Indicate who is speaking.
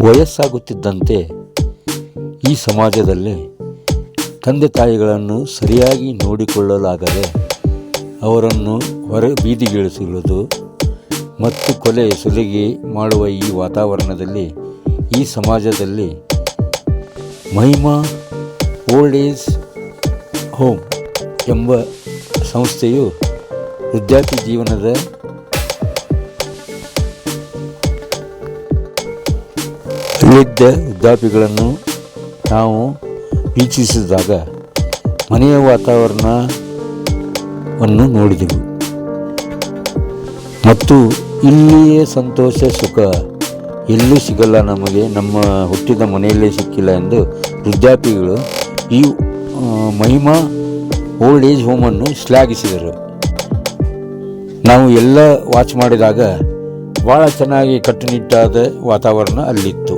Speaker 1: ವಯಸ್ಸಾಗುತ್ತಿದ್ದಂತೆ ಈ ಸಮಾಜದಲ್ಲಿ ತಂದೆ ತಾಯಿಗಳನ್ನು ಸರಿಯಾಗಿ ನೋಡಿಕೊಳ್ಳಲಾಗದೆ ಅವರನ್ನು ಹೊರ ಬೀದಿಗಿಳಿಸುವುದು ಮತ್ತು ಕೊಲೆ ಸುಲಿಗೆ ಮಾಡುವ ಈ ವಾತಾವರಣದಲ್ಲಿ ಈ ಸಮಾಜದಲ್ಲಿ ಮಹಿಮಾ ಓಲ್ಡ್ ಏಜ್ ಹೋಮ್ ಎಂಬ ಸಂಸ್ಥೆಯು ವೃದ್ಧಾಪ್ಯ ಜೀವನದ ವೃದ್ಧಾಪ್ಯಗಳನ್ನು ನಾವು ವೀಕ್ಷಿಸಿದಾಗ ಮನೆಯ ವಾತಾವರಣವನ್ನು ನೋಡಿದೆವು ಮತ್ತು ಇಲ್ಲಿಯೇ ಸಂತೋಷ ಸುಖ ಎಲ್ಲೂ ಸಿಗಲ್ಲ, ನಮಗೆ ನಮ್ಮ ಹುಟ್ಟಿದ ಮನೆಯಲ್ಲೇ ಸಿಕ್ಕಿಲ್ಲ ಎಂದು ವೃದ್ಧಾಪ್ಯಗಳು ಈ ಮಹಿಮಾ ಓಲ್ಡ್ ಏಜ್ ಹೋಮನ್ನು ಶ್ಲಾಘಿಸಿದರು. ನಾವು ಎಲ್ಲ ವಾಚ್ ಮಾಡಿದಾಗ ಭಾಳ ಚೆನ್ನಾಗಿ ಕಟ್ಟುನಿಟ್ಟಾದ ವಾತಾವರಣ ಅಲ್ಲಿತ್ತು.